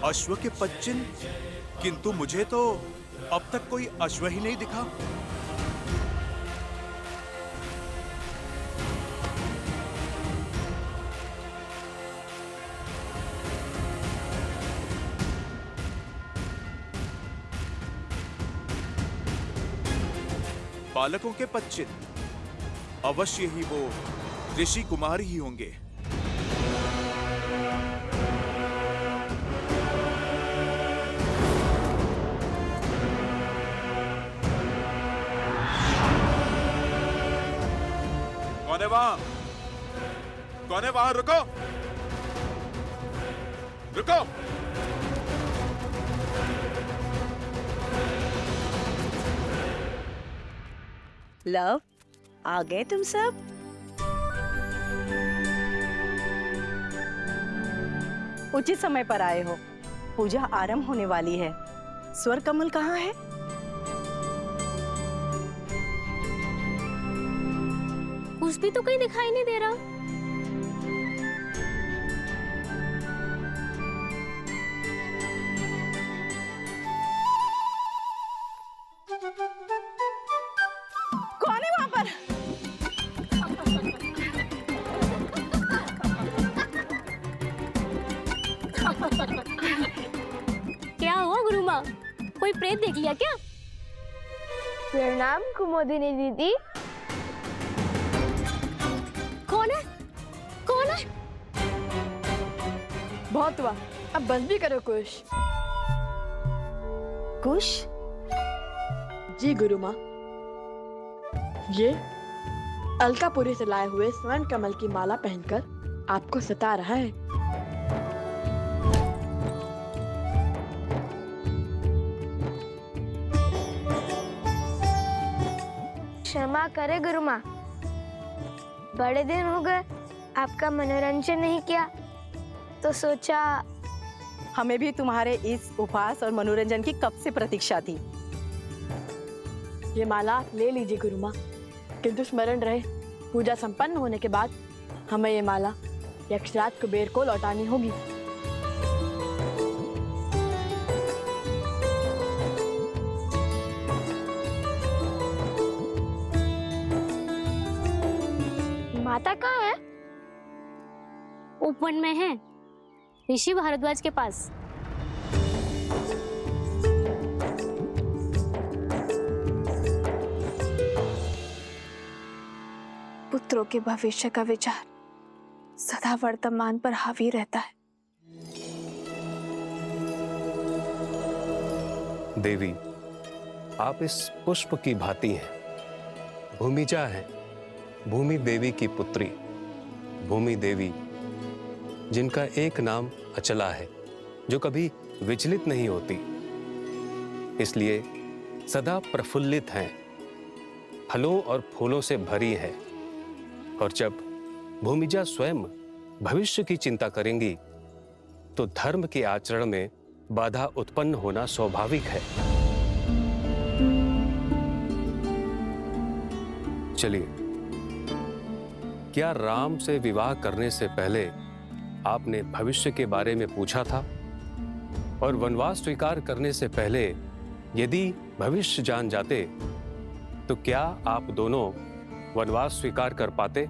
अश्व के पदचिन्ह, किंतु मुझे तो अब तक कोई अश्व ही नहीं दिखा। बालकों के पदचिन्ह, अवश्य ही वो ऋषि कुमार ही होंगे। कौन है वहां? कौन है वहां? रुको, रुको। लव, आ गए तुम सब? उचित समय पर आए हो। पूजा आरंभ होने वाली है। स्वर कमल कहाँ है? कुछ भी तो कहीं दिखाई नहीं दे रहा। कौन है वहां पर? क्या हुआ गुरु माँ? कोई प्रेत देख लिया क्या? प्रणाम कुमुदिनी दीदी। कौन है? कौन है? बहुत हुआ, अब बस भी करो कुश। कुश? जी गुरु माँ, ये अलकापुरी से लाए हुए स्वर्ण कमल की माला पहनकर आपको सता रहा है। क्षमा करे गुरु माँ, बड़े दिन हो गए आपका मनोरंजन नहीं किया, तो सोचा। हमें भी तुम्हारे इस उपहास और मनोरंजन की कब से प्रतीक्षा थी। ये माला ले लीजिए गुरु माँ, किंतु स्मरण रहे पूजा संपन्न होने के बाद हमें ये माला यक्षराज कुबेर को लौटानी होगी। माता कहाँ है? उपवन में है, ऋषि भारद्वाज के पास। पुत्रों के भविष्य का विचार सदा वर्तमान पर हावी रहता है। देवी, आप इस पुष्प की भांति हैं। भूमिजा है, भूमि देवी की पुत्री। भूमि देवी जिनका एक नाम अचला है, जो कभी विचलित नहीं होती, इसलिए सदा प्रफुल्लित हैं, फलों और फूलों से भरी है। और जब भूमिजा स्वयं भविष्य की चिंता करेंगी, तो धर्म के आचरण में बाधा उत्पन्न होना स्वाभाविक है। चलिए, क्या राम से विवाह करने से पहले आपने भविष्य के बारे में पूछा था? और वनवास स्वीकार करने से पहले यदि भविष्य जान जाते, तो क्या आप दोनों वनवास स्वीकार कर पाते?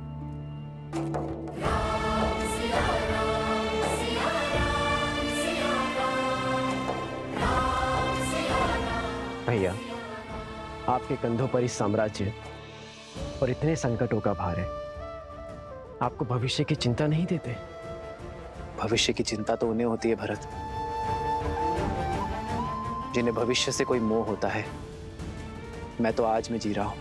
भैया, आपके कंधों पर इस साम्राज्य और इतने संकटों का भार है, आपको भविष्य की चिंता नहीं देते? भविष्य की चिंता तो उन्हें होती है भरत, जिन्हें भविष्य से कोई मोह होता है। मैं तो आज में जी रहा हूं,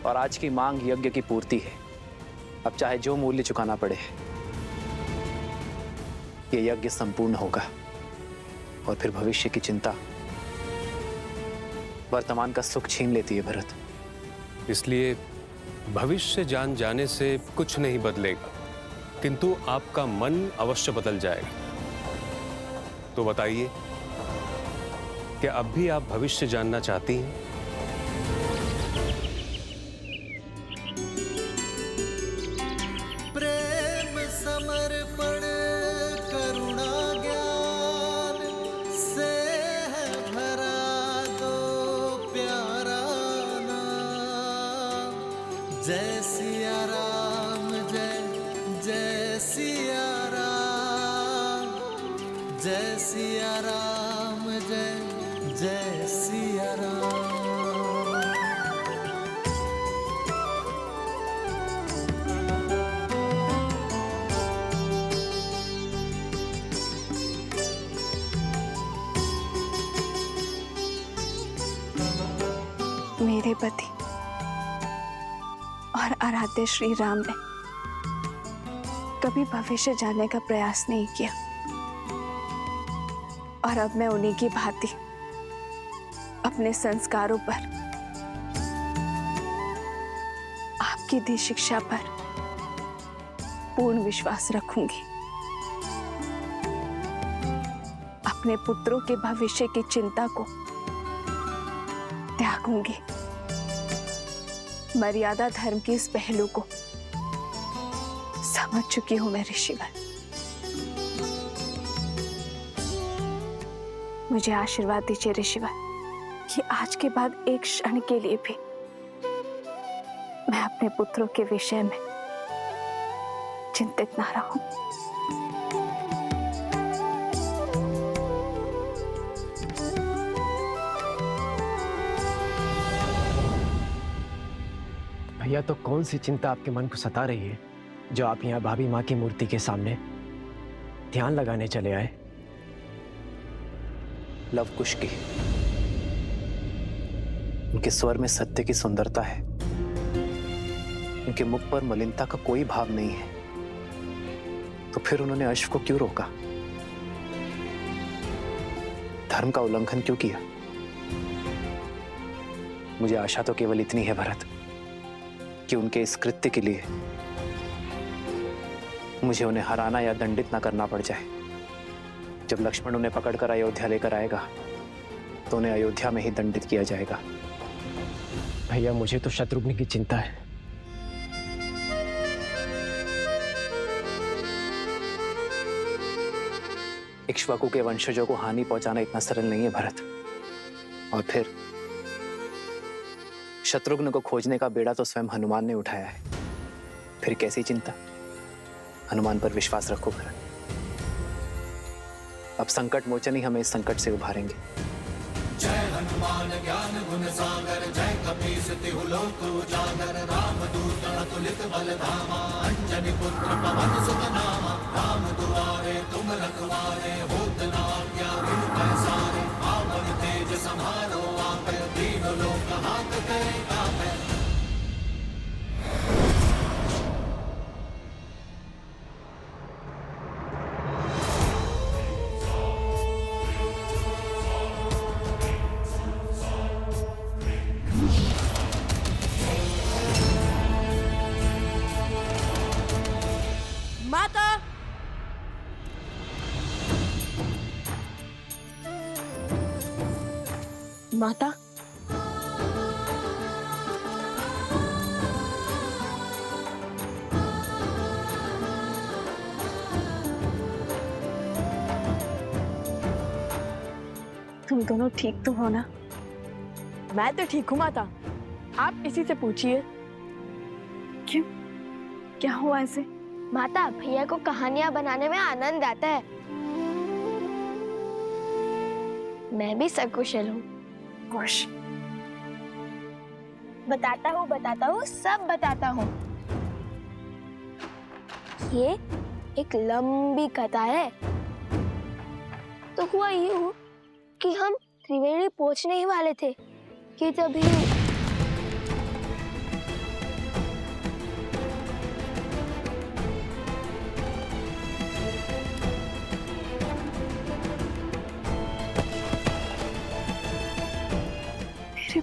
और आज की मांग यज्ञ की पूर्ति है। अब चाहे जो मूल्य चुकाना पड़े, ये यज्ञ संपूर्ण होगा। और फिर भविष्य की चिंता वर्तमान का सुख छीन लेती है भरत। इसलिए भविष्य जान जाने से कुछ नहीं बदलेगा, किंतु आपका मन अवश्य बदल जाएगा। तो बताइए, क्या अब भी आप भविष्य जानना चाहती हैं? प्रेम समर्पण जय सिया राम, जय जय सिया राम। मेरे पति और आराध्य श्री राम ने कभी भविष्य जानने का प्रयास नहीं किया, और अब मैं उन्हीं की भांति अपने संस्कारों पर, आपकी दी शिक्षा पर पूर्ण विश्वास रखूंगी। अपने पुत्रों के भविष्य की चिंता को त्यागूंगी। मर्यादा धर्म की इस पहलू को समझ चुकी हूं मैं ऋषिवर। मुझे आशीर्वाद दीजिए ऋषिवर कि आज के बाद एक क्षण के लिए भी मैं अपने पुत्रों के विषय में चिंतित ना रहूं। भैया, तो कौन सी चिंता आपके मन को सता रही है जो आप यहाँ भाभी माँ की मूर्ति के सामने ध्यान लगाने चले आए? लव कुश की। उनके स्वर में सत्य की सुंदरता है, उनके मुख पर मलिनता का कोई भाव नहीं है, तो फिर उन्होंने अश्व को क्यों रोका? धर्म का उल्लंघन क्यों किया? मुझे आशा तो केवल इतनी है भरत कि उनके इस कृत्य के लिए मुझे उन्हें हराना या दंडित ना करना पड़ जाए। जब लक्ष्मण उन्हें पकड़कर अयोध्या लेकर आएगा तो उन्हें अयोध्या में ही दंडित किया जाएगा। भैया, मुझे तो शत्रुघ्न की चिंता है। इक्ष्वाकु के वंशजों को हानि पहुंचाना इतना सरल नहीं है भरत। और फिर शत्रुघ्न को खोजने का बेड़ा तो स्वयं हनुमान ने उठाया है, फिर कैसी चिंता? हनुमान पर विश्वास रखो भरत। अब संकट मोचन ही हमें इस संकट से उभारेंगे। जय हनुमान ज्ञान गुण सागर, जय कपीस तिहु लोक उजागर, रामदूत अतुलित बल धामा, अंजनी पुत्र पवन सुत नामा। राम दुआरे तुम रखवारे, होत न आज्ञा बिनु पैसारे। पावन तेज सम्हारो आपे, दीन लोक हाथ करे कापे। माता, माता, तुम दोनों ठीक तो हो ना? मैं तो ठीक हूँ माता, आप इसी से पूछिए। क्यों, क्या हुआ ऐसे? माता, भैया को कहानियां बनाने में आनंद आता है। मैं भी सकुशल हूँ। खुश। बताता हूँ, सब बताता हूँ। ये एक लंबी कथा है। तो हुआ यूं कि हम त्रिवेणी पहुंचने ही वाले थे कि तभी मेरे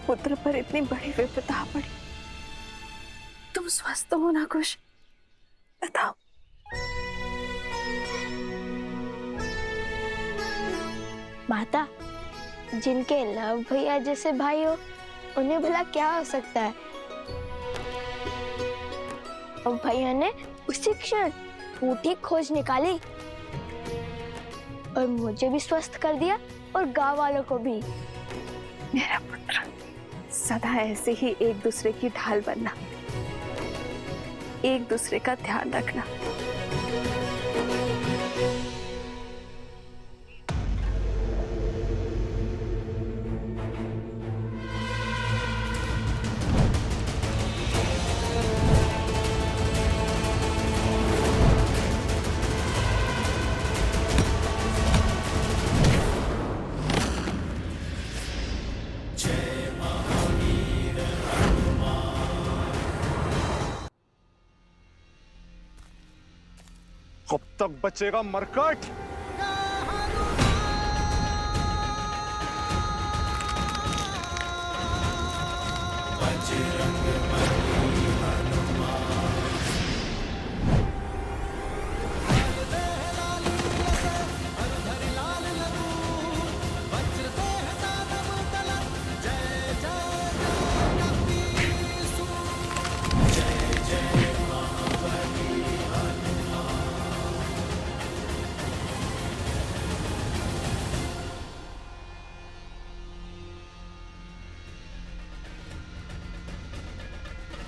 पुत्र पर इतनी बड़ी विपदा पड़ी। तुम स्वस्थ हो ना कुश? बताओ। माता, जिनके लव भैया जैसे भाई हो उन्हें भला क्या हो सकता है? और भैया ने उसी क्षण ऊटी खोज निकाली और मुझे भी स्वस्थ कर दिया और गांव वालों को भी। मेरा पुत्र, सदा ऐसे ही एक दूसरे की ढाल बनना, एक दूसरे का ध्यान रखना। नपुंसक बचेगा मरकट।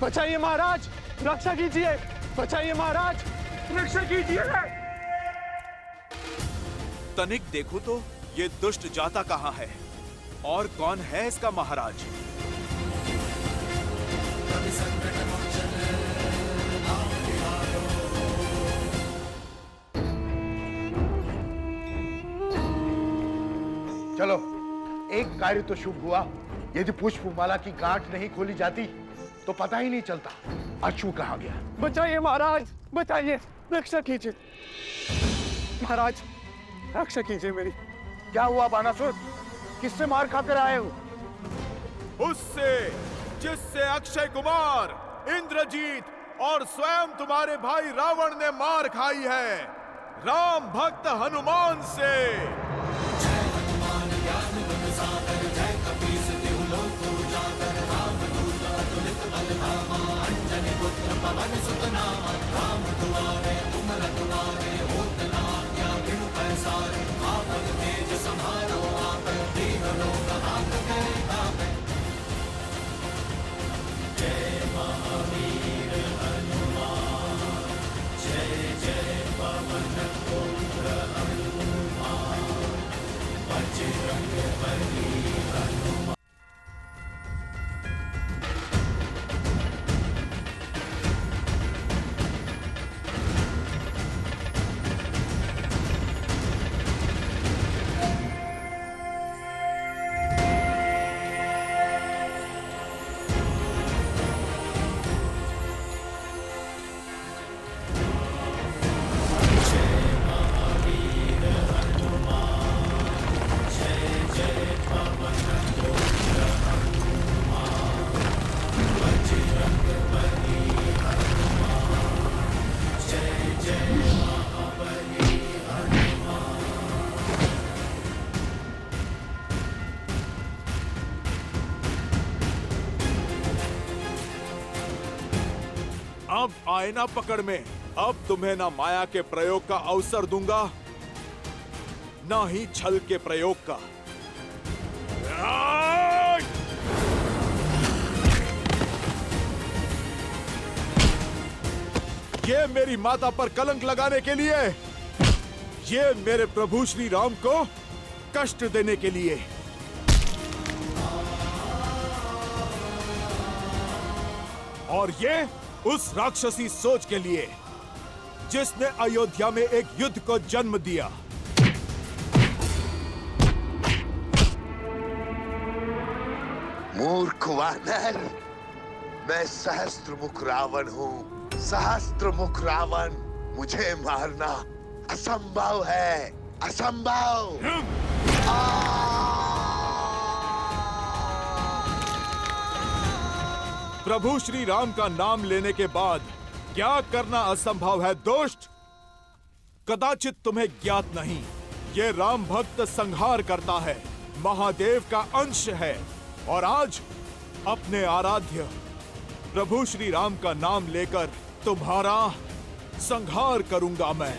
बचाइए महाराज, रक्षा कीजिए। बचाइए महाराज, रक्षा कीजिए। तनिक देखो तो ये दुष्ट जाता कहाँ है और कौन है इसका महाराज? चलो, एक कार्य तो शुभ हुआ। यदि पुष्पमाला की गांठ नहीं खोली जाती तो पता ही नहीं चलता अश्व कहाँ गया। बचाइए महाराज, बचाइए, रक्षा कीजिए। महाराज, रक्षा कीजिए मेरी। क्या हुआ बानासुर? किससे मार खाकर आए हो? उससे जिससे अक्षय कुमार, इंद्रजीत और स्वयं तुम्हारे भाई रावण ने मार खाई है, राम भक्त हनुमान से। अब आए ना पकड़ में। अब तुम्हें ना माया के प्रयोग का अवसर दूंगा, ना ही छल के प्रयोग का। ये मेरी माता पर कलंक लगाने के लिए, ये मेरे प्रभु श्री राम को कष्ट देने के लिए। और ये उस राक्षसी सोच के लिए जिसने अयोध्या में एक युद्ध को जन्म दिया। मूर्ख वानर, मैं सहस्त्रमुख रावण हूँ। सहस्त्रमुख रावण, मुझे मारना असंभव है, असंभव। प्रभु श्री राम का नाम लेने के बाद क्या करना असंभव है दुष्ट? कदाचित तुम्हें ज्ञात नहीं, ये राम भक्त संहार करता है, महादेव का अंश है। और आज अपने आराध्य प्रभु श्री राम का नाम लेकर तुम्हारा संहार करूंगा मैं।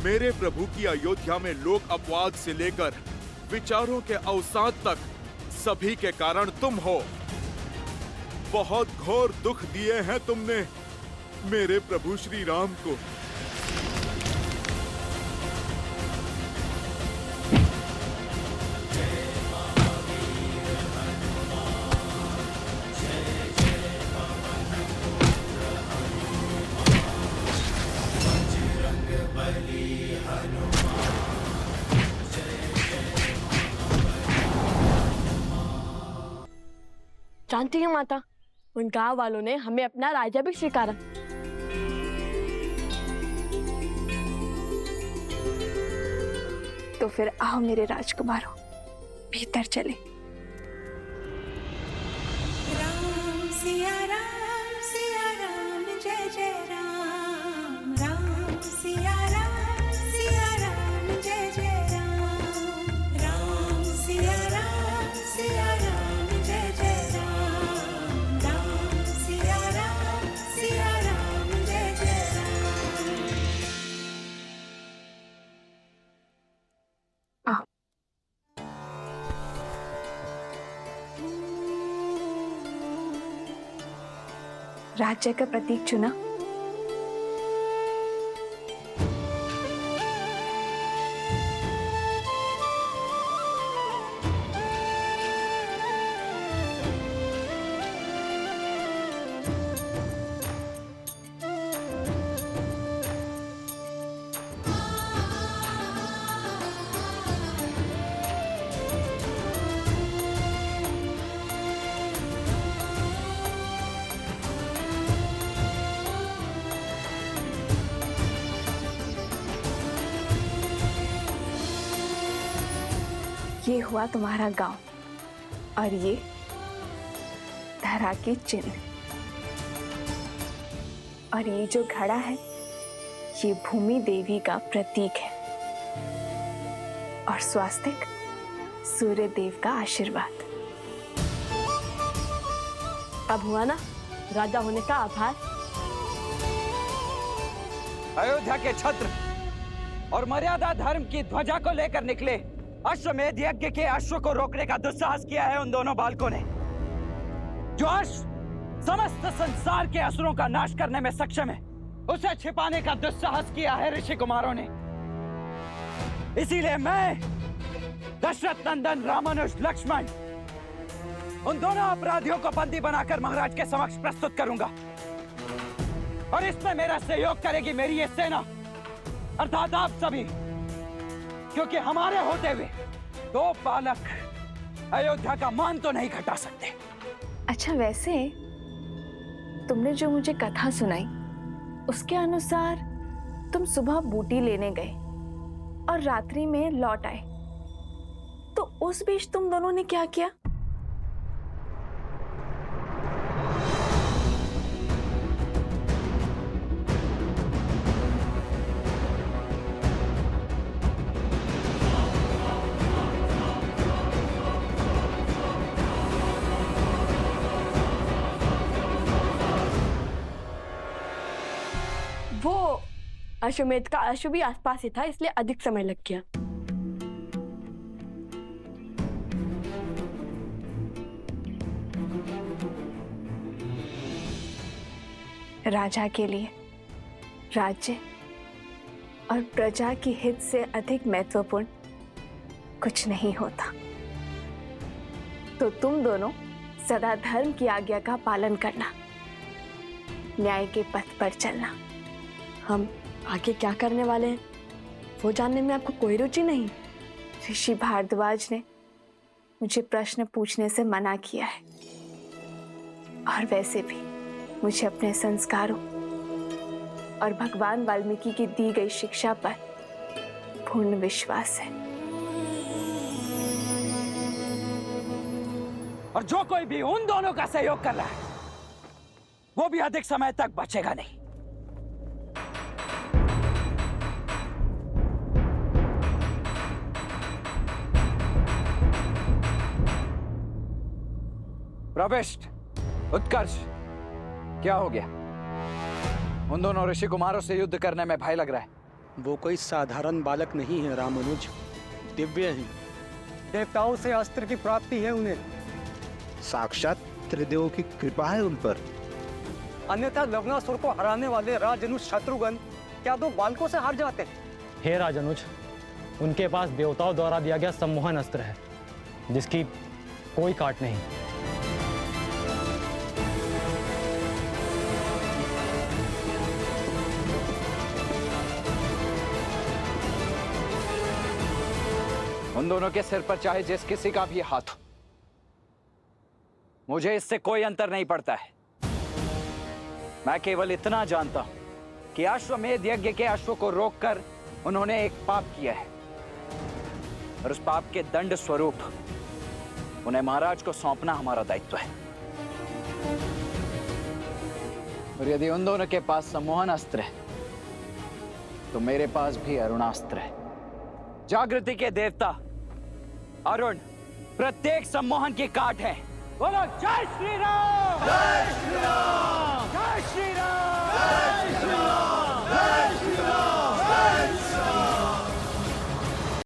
मेरे प्रभु की अयोध्या में लोक अपवाद से लेकर विचारों के अवसाद तक सभी के कारण तुम हो। बहुत घोर दुख दिए हैं तुमने मेरे प्रभु श्री राम को। जानती है माता, उन गांव वालों ने हमें अपना राजा भी स्वीकारा। तो फिर आओ मेरे राजकुमारों, भीतर चले। राम सिया राम जय जय राम। राम सिया राम जय जय राम। राम सिया राम जय जय राम। राम सिया राम जय जय राम। आओ। राज्य का प्रतीक चुना। ये हुआ तुम्हारा गांव और ये धरा की चिन्ह, और ये जो घड़ा है ये भूमि देवी का प्रतीक है, और स्वास्तिक सूर्य देव का आशीर्वाद। अब हुआ ना राजा होने का आभार। अयोध्या के छत्र और मर्यादा धर्म की ध्वजा को लेकर निकले अश्वमेध यज्ञ के अश्व को रोकने का दुस्साहस किया है उन दोनों बालकों ने। जो अश्व समस्त संसार के असुरों का नाश करने में सक्षम है, उसे छिपाने का दुस्साहस किया है ऋषि कुमारों ने। इसीलिए मैं दशरथ नंदन रामानुज लक्ष्मण उन दोनों अपराधियों को बंदी बनाकर महाराज के समक्ष प्रस्तुत करूंगा, और इसमें मेरा सहयोग करेगी मेरी ये सेना अर्थात आप सभी, क्योंकि हमारे होते हुए दो बालक अयोध्या का मान तो नहीं घटा सकते। अच्छा, वैसे तुमने जो मुझे कथा सुनाई उसके अनुसार तुम सुबह बूटी लेने गए और रात्रि में लौट आए, तो उस बीच तुम दोनों ने क्या किया? वो अश्वमेध का अश्व भी आसपास ही था, इसलिए अधिक समय लग गया। राजा के लिए राज्य और प्रजा की हित से अधिक महत्वपूर्ण कुछ नहीं होता। तो तुम दोनों सदा धर्म की आज्ञा का पालन करना, न्याय के पथ पर चलना। हम आगे क्या करने वाले हैं वो जानने में आपको कोई रुचि नहीं? ऋषि भारद्वाज ने मुझे प्रश्न पूछने से मना किया है, और वैसे भी मुझे अपने संस्कारों और भगवान वाल्मीकि की दी गई शिक्षा पर पूर्ण विश्वास है। और जो कोई भी उन दोनों का सहयोग कर रहा है वो भी अधिक समय तक बचेगा नहीं। प्रविष्ट, उत्कर्ष, क्या हो गया? उन दोनों ऋषि कुमारों से युद्ध करने में भय लग रहा है। वो कोई साधारण बालक नहीं है रामानुज, दिव्य है। देवताओं से अस्त्र की प्राप्ति है उन्हें। साक्षात त्रिदेवों की कृपा है उन पर। अन्यथा लवणासुर को हराने वाले राजनुज शत्रुघ्न क्या दो बालकों से हार जाते? हे राजनुज, उनके पास देवताओं द्वारा दिया गया सम्मोहन अस्त्र है जिसकी कोई काट नहीं। उन दोनों के सिर पर चाहे जिस किसी का भी हाथ हो, मुझे इससे कोई अंतर नहीं पड़ता है। मैं केवल इतना जानता हूं कि अश्वमेध यज्ञ के अश्व को रोककर उन्होंने एक पाप किया है और उस पाप के दंड स्वरूप उन्हें महाराज को सौंपना हमारा दायित्व है। और यदि उन दोनों के पास सम्मोहन अस्त्र है तो मेरे पास भी अरुणास्त्र है। जागृति के देवता अरुण प्रत्येक सम्मोहन की काट है। बोलो जय श्री राम।